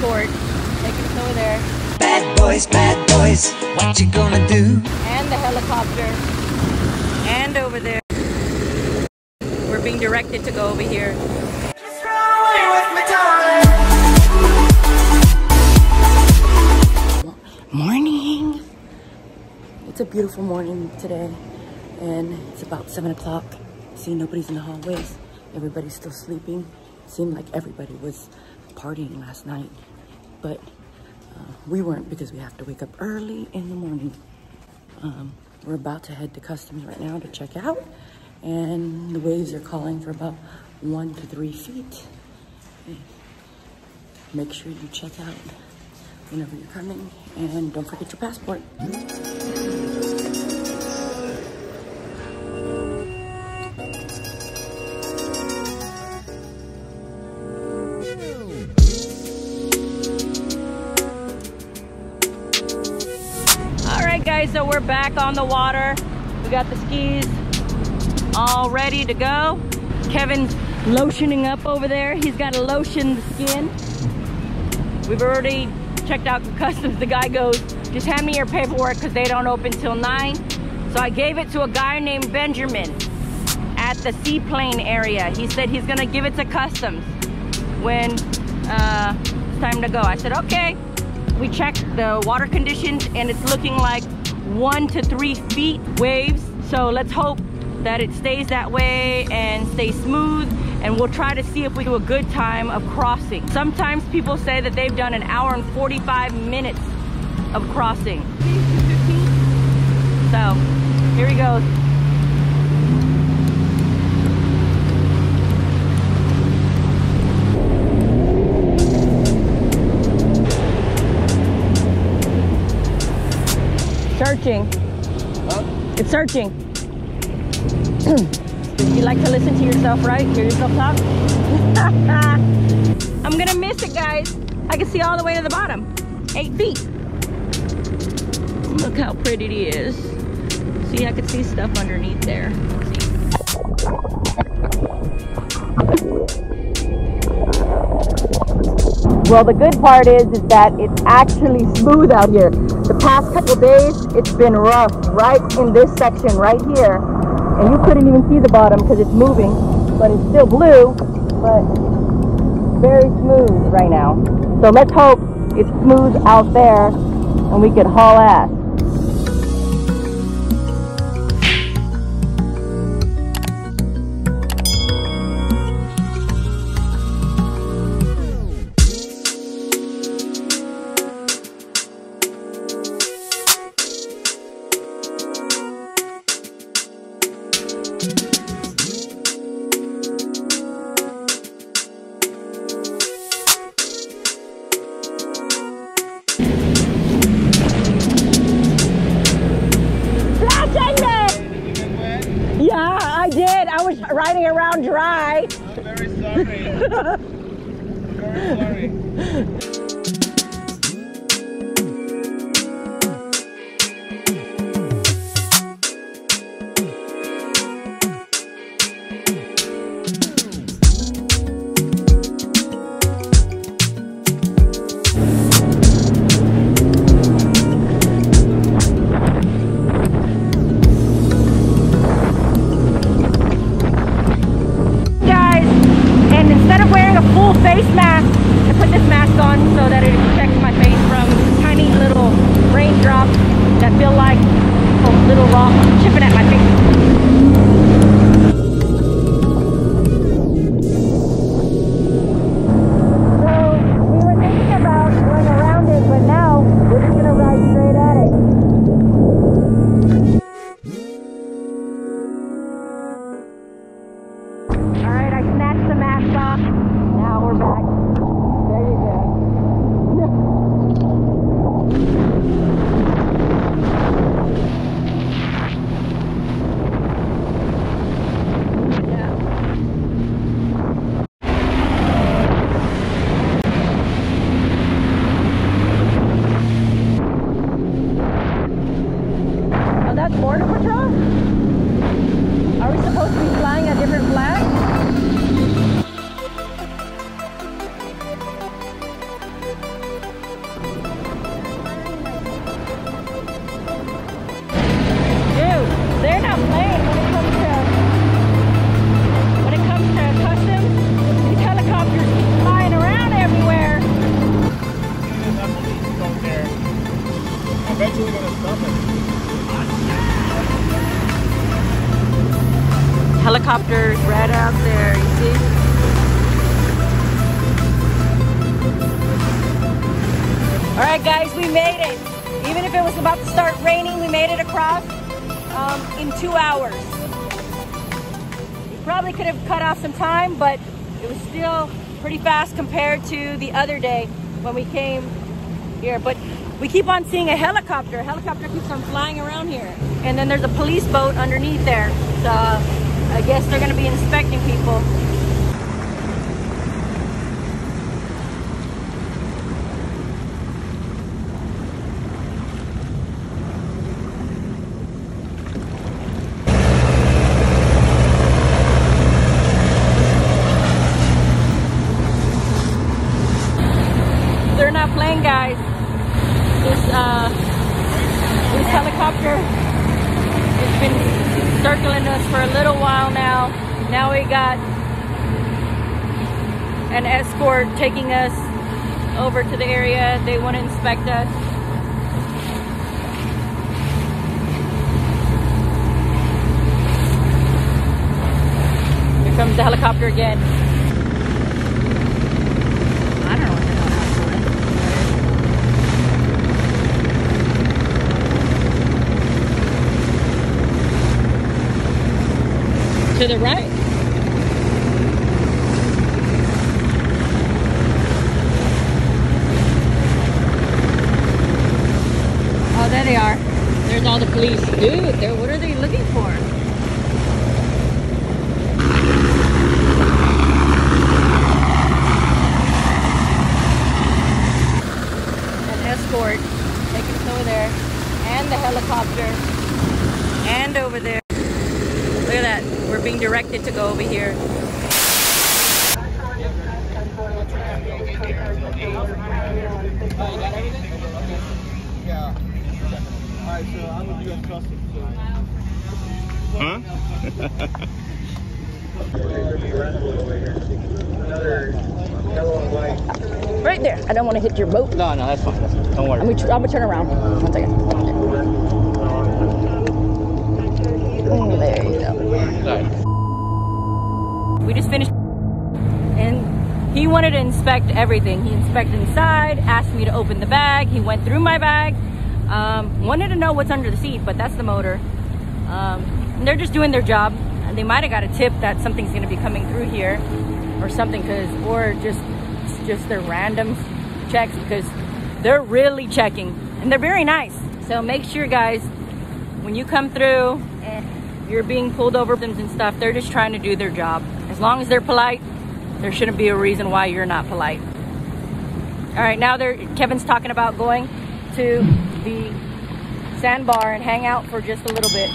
escort. Taking us over there. Bad boys, what you gonna do? And the helicopter. And over there. We're being directed to go over here. Just run away with me, darling. Morning. It's a beautiful morning today. And it's about 7 o'clock. See, nobody's in the hallways. Everybody's still sleeping. Seemed like everybody was partying last night. But we weren't, because we have to wake up early in the morning. We're about to head to customs right now to check out. And the waves are calling for about 1 to 3 feet. Make sure you check out whenever you're coming. And don't forget your passport. Guys, so we're back on the water. We got the skis all ready to go. Kevin's lotioning up over there. He's got to lotion the skin. We've already checked out customs. The guy goes, just hand me your paperwork because they don't open till 9. So I gave it to a guy named Benjamin at the seaplane area. He said he's gonna give it to customs when it's time to go. I said, okay. We checked the water conditions and it's looking like 1 to 3 feet waves. So let's hope that it stays that way and stays smooth, and we'll try to see if we do a good time of crossing. Sometimes people say that they've done 1 hour and 45 minutes of crossing. So here he goes. Searching. Huh? It's searching. You like to listen to yourself, right? Hear yourself talk? I'm gonna miss it, guys. I can see all the way to the bottom. 8 feet. Look how pretty it is. See, I can see stuff underneath there. Well, the good part is that it's actually smooth out here. The past couple days, it's been rough right in this section right here. And you couldn't even see the bottom because it's moving, but it's still blue, but very smooth right now. So let's hope it's smooth out there and we can haul ass. Riding around dry. I'm very sorry. Very sorry. Face mask. I put this mask on so that it protects my face from tiny little raindrops that feel like a little rock chipping at my face. So we were thinking about going around it, but now we're just gonna ride straight at it. All right, I snatched the mask off. Now we're back. There you go. Yeah. Oh, that's Border Patrol? Are we supposed to be flying a different flag? we made it. Even if it was about to start raining, we made it across in 2 hours. We probably could have cut off some time, but it was still pretty fast compared to the other day when we came here. But we keep on seeing a helicopter. A helicopter keeps on flying around here. And then there's a police boat underneath there. So I guess they're gonna be inspecting people. They're not playing, guys. This helicopter has been circling us for a little while now. Now we got an escort taking us over to the area. They want to inspect us. Here comes the helicopter again. I don't know what the hell that's doing. To the right? Oh, there they are. There's all the police. Dude, what are they looking for? An escort taking us over there. And the helicopter. And over there. Look at that. We're being directed to go over here. Yeah. Alright, so I'm gonna do customs. Huh? Right there. I don't want to hit your boat. No, that's fine. Don't worry. I'm gonna turn around. 1 second. There you go. Sorry. We just finished, and he wanted to inspect everything. He inspected inside, asked me to open the bag. He went through my bag, wanted to know what's under the seat, but that's the motor. And they're just doing their job. And they might have got a tip that something's going to be coming through here or something, or just their random checks, because they're really checking and they're very nice. So make sure, guys, when you come through and you're being pulled over and stuff, they're just trying to do their job. As long as they're polite, there shouldn't be a reason why you're not polite. All right, now Kevin's talking about going to the sandbar and hang out for just a little bit.